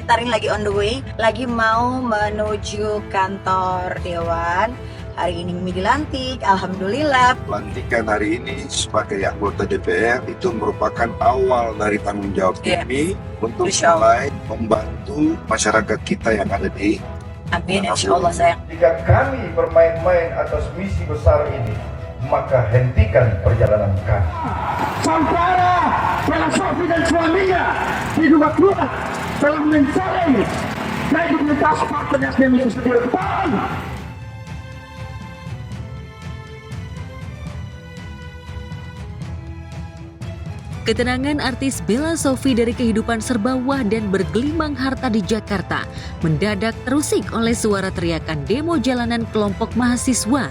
Kita ini lagi on the way, lagi mau menuju kantor Dewan. Hari ini Mimi dilantik, alhamdulillah. Pelantikan hari ini sebagai anggota DPR itu merupakan awal dari tanggung jawab Mimi untuk mulai membantu masyarakat kita yang ada di Amin, insya Allah sayang. Jika kami bermain-main atas misi besar ini, maka hentikan perjalanan kami. Saudara Bella Sophie dan suaminya diduga kuat telah mencari kredibilitas Partai Nasdem itu sendiri. Ketenangan artis Bella Sophie dari kehidupan serba wah dan bergelimang harta di Jakarta mendadak terusik oleh suara teriakan demo jalanan kelompok mahasiswa.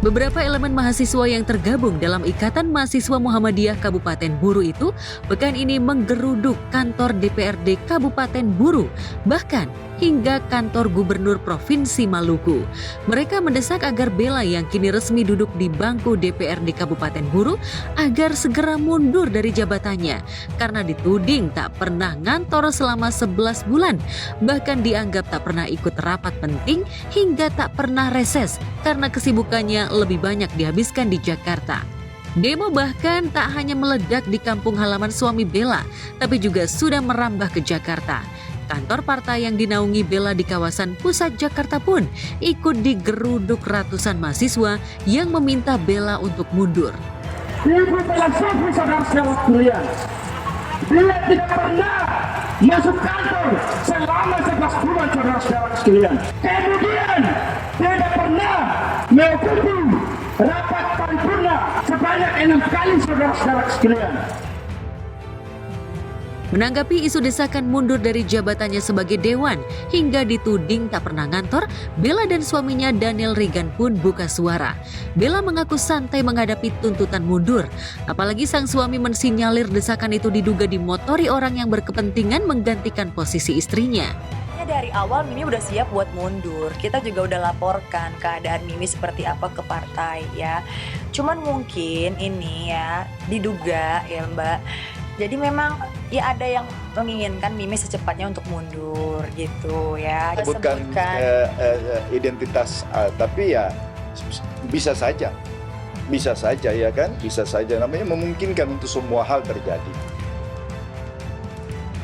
Beberapa elemen mahasiswa yang tergabung dalam Ikatan Mahasiswa Muhammadiyah Kabupaten Buru itu pekan ini menggeruduk kantor DPRD Kabupaten Buru, bahkan hingga kantor Gubernur Provinsi Maluku. Mereka mendesak agar Bella yang kini resmi duduk di bangku DPRD Kabupaten Buru agar segera mundur dari jabatannya karena dituding tak pernah ngantor selama 11 bulan, bahkan dianggap tak pernah ikut rapat penting hingga tak pernah reses karena kesibukannya lebih banyak dihabiskan di Jakarta. Demo bahkan tak hanya meledak di kampung halaman suami Bella, tapi juga sudah merambah ke Jakarta. Kantor partai yang dinaungi Bella di kawasan pusat Jakarta pun ikut digeruduk ratusan mahasiswa yang meminta Bella untuk mundur. Ibu Bella Sophie, saudara-saudara sekalian, dia tidak pernah masuk kantor selama 11 bulan, saudara-saudara sekalian. Kemudian tidak pernah mengikuti rapat paripurna sebanyak 6 kali, saudara-saudara sekalian. Menanggapi isu desakan mundur dari jabatannya sebagai dewan hingga dituding tak pernah ngantor, Bella dan suaminya Daniel Regan pun buka suara. Bella mengaku santai menghadapi tuntutan mundur, apalagi sang suami mensinyalir desakan itu diduga dimotori orang yang berkepentingan menggantikan posisi istrinya. Dari awal Mimi udah siap buat mundur. Kita juga udah laporkan keadaan Mimi seperti apa ke partai ya. Cuman mungkin ini ya diduga ya Mbak. Jadi memang ya ada yang menginginkan Mimi secepatnya untuk mundur gitu ya. Bukan identitas, tapi ya bisa saja ya kan, bisa saja namanya memungkinkan untuk semua hal terjadi.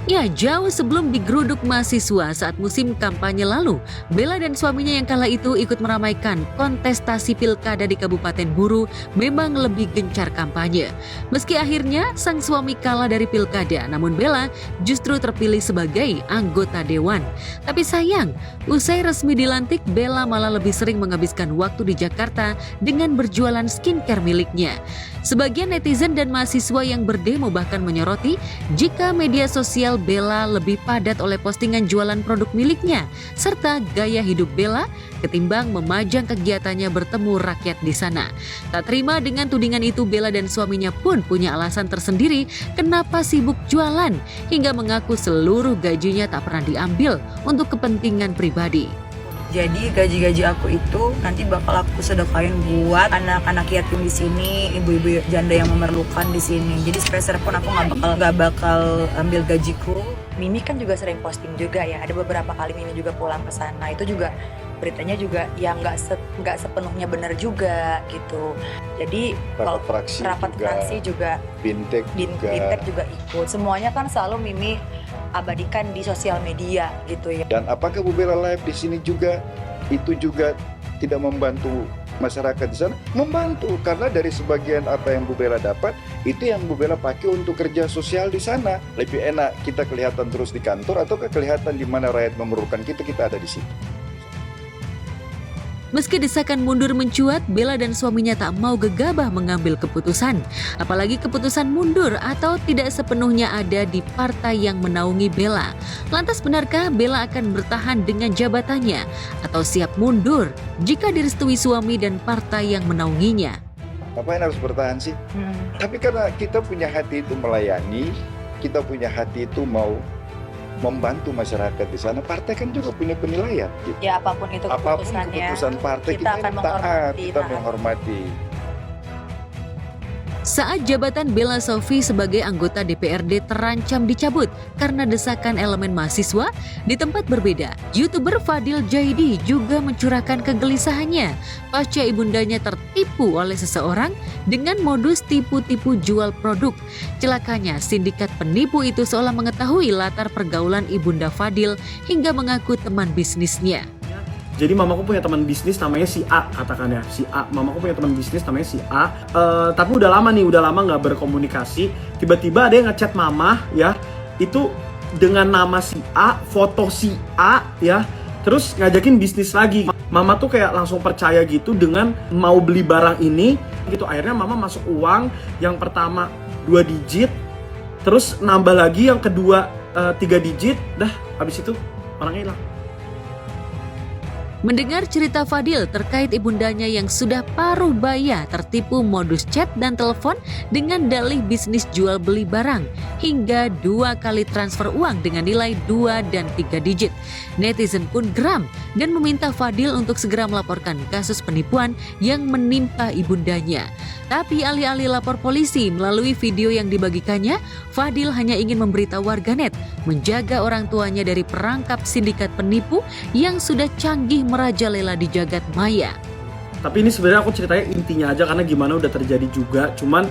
Ya, jauh sebelum digeruduk mahasiswa saat musim kampanye lalu, Bella dan suaminya yang kala itu ikut meramaikan kontestasi pilkada di Kabupaten Buru memang lebih gencar kampanye. Meski akhirnya sang suami kalah dari pilkada, namun Bella justru terpilih sebagai anggota dewan. Tapi sayang, usai resmi dilantik, Bella malah lebih sering menghabiskan waktu di Jakarta dengan berjualan skincare miliknya. Sebagian netizen dan mahasiswa yang berdemo bahkan menyoroti jika media sosial Bella lebih padat oleh postingan jualan produk miliknya serta gaya hidup Bella ketimbang memajang kegiatannya bertemu rakyat di sana. Tak terima dengan tudingan itu, Bella dan suaminya pun punya alasan tersendiri kenapa sibuk jualan hingga mengaku seluruh gajinya tak pernah diambil untuk kepentingan pribadi. Jadi gaji-gaji aku itu nanti bakal aku sedekahin buat anak-anak yatim di sini, ibu-ibu janda yang memerlukan di sini. Jadi sepeser pun aku nggak bakal ambil gajiku. Mimi kan juga sering posting juga ya. Ada beberapa kali Mimi juga pulang ke sana. Itu juga beritanya juga ya nggak sepenuhnya benar juga gitu. Jadi kalau rapat fraksi juga, Bintek juga ikut. Semuanya kan selalu Mimi abadikan di sosial media gitu ya. Dan apakah Bu Bella live di sini juga itu juga tidak membantu masyarakat di sana? Membantu, karena dari sebagian apa yang Bu Bella dapat itu yang Bu Bella pakai untuk kerja sosial di sana. Lebih enak kita kelihatan terus di kantor atau kelihatan di mana rakyat memerlukan kita ada di situ. Meski desakan mundur mencuat, Bella dan suaminya tak mau gegabah mengambil keputusan. Apalagi keputusan mundur atau tidak sepenuhnya ada di partai yang menaungi Bella. Lantas benarkah Bella akan bertahan dengan jabatannya atau siap mundur jika direstui suami dan partai yang menaunginya? Ngapain harus bertahan sih? Tapi karena kita punya hati itu melayani, kita punya hati itu mau membantu masyarakat di sana. Partai kan juga punya penilaian gitu. Ya apapun itu keputusannya, apapun keputusan partai kita akan taat, kita menghormati. Saat jabatan Bella Sophie sebagai anggota DPRD terancam dicabut karena desakan elemen mahasiswa, di tempat berbeda, YouTuber Fadil Jaidi juga mencurahkan kegelisahannya pasca ibundanya tertipu oleh seseorang dengan modus tipu-tipu jual produk. Celakanya, sindikat penipu itu seolah mengetahui latar pergaulan ibunda Fadil hingga mengaku teman bisnisnya. Jadi mamaku punya teman bisnis namanya si A, katakan ya, si A. Mamaku punya teman bisnis namanya si A. Tapi udah lama nggak berkomunikasi. Tiba-tiba ada yang ngechat mama ya, itu dengan nama si A, foto si A ya, terus ngajakin bisnis lagi. Mama tuh kayak langsung percaya gitu dengan mau beli barang ini gitu. Akhirnya mama masuk uang yang pertama 2 digit, terus nambah lagi yang kedua 3 digit, dah habis itu orangnya hilang. Mendengar cerita Fadil terkait ibundanya yang sudah paruh baya tertipu modus chat dan telepon dengan dalih bisnis jual beli barang hingga 2 kali transfer uang dengan nilai 2 dan 3 digit. Netizen pun geram dan meminta Fadil untuk segera melaporkan kasus penipuan yang menimpa ibundanya. Tapi alih-alih lapor polisi melalui video yang dibagikannya, Fadil hanya ingin memberitahu warganet menjaga orang tuanya dari perangkap sindikat penipu yang sudah canggih merajalela di jagat maya. Tapi ini sebenarnya aku ceritanya intinya aja karena gimana udah terjadi juga. Cuman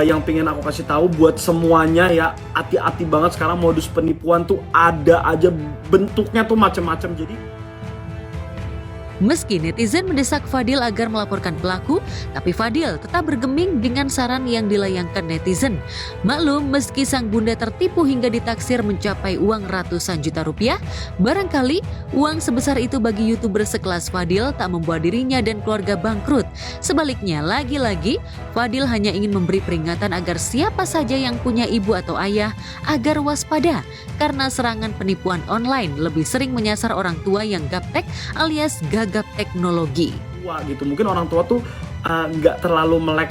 yang pengen aku kasih tahu buat semuanya ya, hati-hati banget sekarang modus penipuan tuh ada aja, bentuknya tuh macam-macam. Jadi meski netizen mendesak Fadil agar melaporkan pelaku, tapi Fadil tetap bergeming dengan saran yang dilayangkan netizen. Maklum, meski sang bunda tertipu hingga ditaksir mencapai uang ratusan juta rupiah, barangkali uang sebesar itu bagi YouTuber sekelas Fadil tak membuat dirinya dan keluarga bangkrut. Sebaliknya, lagi-lagi Fadil hanya ingin memberi peringatan agar siapa saja yang punya ibu atau ayah agar waspada, karena serangan penipuan online lebih sering menyasar orang tua yang gaptek alias gagap teknologi. Gitu, mungkin orang tua tuh nggak terlalu melek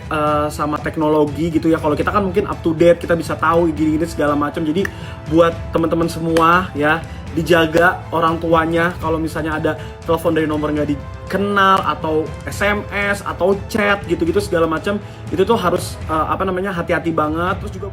sama teknologi gitu ya. Kalau kita kan mungkin up to date, kita bisa tahu gini-gini segala macam. Jadi buat teman-teman semua ya, dijaga orang tuanya. Kalau misalnya ada telepon dari nomor nggak dikenal atau SMS atau chat gitu-gitu segala macam, itu tuh harus hati-hati banget. Terus juga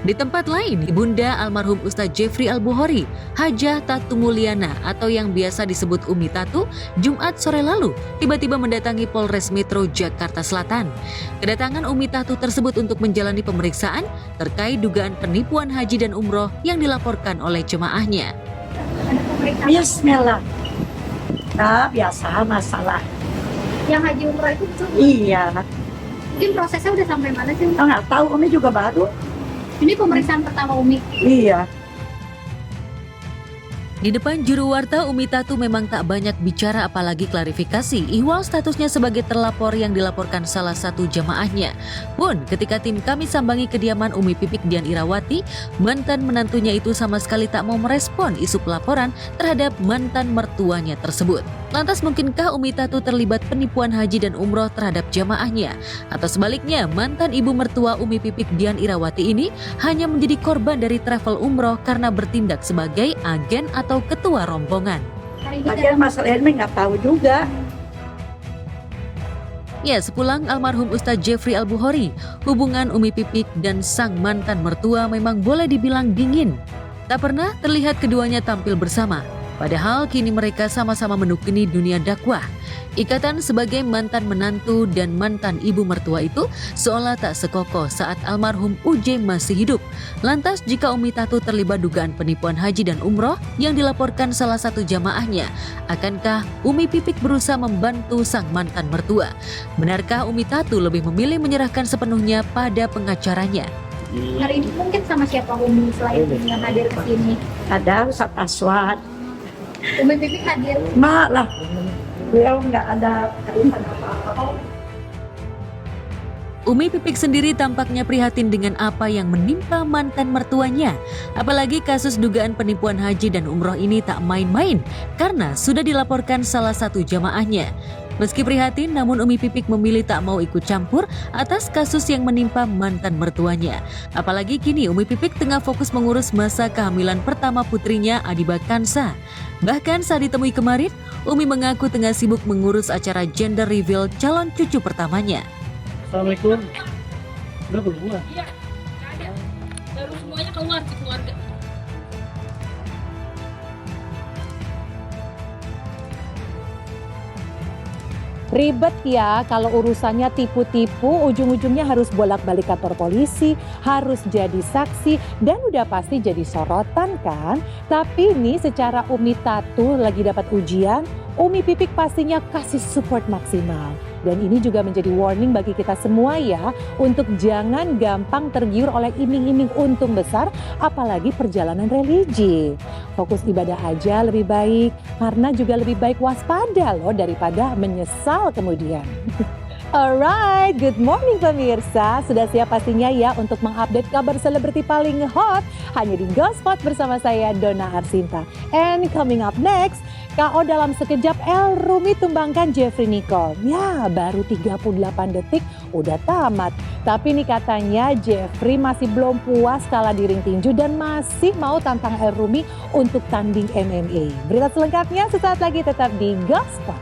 di tempat lain, ibunda almarhum Ustadz Jeffrey Al-Bukhari, Hajah Tatu Mulyana atau yang biasa disebut Umi Tatu, Jumat sore lalu tiba-tiba mendatangi Polres Metro Jakarta Selatan. Kedatangan Umi Tatu tersebut untuk menjalani pemeriksaan terkait dugaan penipuan haji dan umroh yang dilaporkan oleh jemaahnya. Bismillah. Nah, biasa masalah. Yang haji umroh itu betul? Iya. Mungkin prosesnya udah sampai mana sih? Nggak tahu, Umi juga baru. Ini pemeriksaan pertama Umi? Iya. Di depan juru warta, Umi Tatu memang tak banyak bicara apalagi klarifikasi ihwal statusnya sebagai terlapor yang dilaporkan salah satu jamaahnya. Pun ketika tim kami sambangi kediaman Umi Pipik Dian Irawati, mantan menantunya itu sama sekali tak mau merespon isu pelaporan terhadap mantan mertuanya tersebut. Lantas mungkinkah Umi Tatu terlibat penipuan haji dan umroh terhadap jamaahnya? Atau sebaliknya, mantan ibu mertua Umi Pipik Dian Irawati ini hanya menjadi korban dari travel umroh karena bertindak sebagai agen atau ketua rombongan? Bagian masalah ini nggak tahu juga. Ya, sepulang almarhum Ustadz Jeffrey Al-Bukhari, hubungan Umi Pipik dan sang mantan mertua memang boleh dibilang dingin. Tak pernah terlihat keduanya tampil bersama. Padahal kini mereka sama-sama menekuni dunia dakwah. Ikatan sebagai mantan menantu dan mantan ibu mertua itu seolah tak sekokoh saat almarhum Uje masih hidup. Lantas jika Umi Tatu terlibat dugaan penipuan haji dan umroh yang dilaporkan salah satu jamaahnya, akankah Umi Pipik berusaha membantu sang mantan mertua? Benarkah Umi Tatu lebih memilih menyerahkan sepenuhnya pada pengacaranya? Hari ini mungkin sama siapa Umi selain dengan hadir ke sini? Ada Ustadz Aswad. Umi Pipik hadir? Mak lah. Beliau nggak ada kaitan apa-apa. Umi Pipik sendiri tampaknya prihatin dengan apa yang menimpa mantan mertuanya. Apalagi kasus dugaan penipuan haji dan umroh ini tak main-main karena sudah dilaporkan salah satu jamaahnya. Meski prihatin, namun Umi Pipik memilih tak mau ikut campur atas kasus yang menimpa mantan mertuanya. Apalagi kini Umi Pipik tengah fokus mengurus masa kehamilan pertama putrinya Adiba Kansa. Bahkan saat ditemui kemarin, Umi mengaku tengah sibuk mengurus acara gender reveal calon cucu pertamanya. Assalamualaikum. Udah keluar. Iya, ada. Baru semuanya keluar sih keluarga. Ribet ya kalau urusannya tipu-tipu, ujung-ujungnya harus bolak-balik kantor polisi, harus jadi saksi, dan udah pasti jadi sorotan kan. Tapi ini secara Umi Tatu lagi dapat ujian, Umi Pipik pastinya kasih support maksimal. Dan ini juga menjadi warning bagi kita semua ya, untuk jangan gampang tergiur oleh iming-iming untung besar, apalagi perjalanan religi. Fokus ibadah aja lebih baik, karena juga lebih baik waspada loh daripada menyesal kemudian. Alright, good morning pemirsa. Sudah siap pastinya ya untuk mengupdate kabar selebriti paling hot hanya di Gospot bersama saya Donna Arsinta. And coming up next, KO dalam sekejap El Rumi tumbangkan Jeffrey Nicole. Ya, baru 38 detik udah tamat. Tapi nih katanya Jeffrey masih belum puas kalah di ring tinju dan masih mau tantang El Rumi untuk tanding MMA. Berita selengkapnya sesaat lagi tetap di Gospot.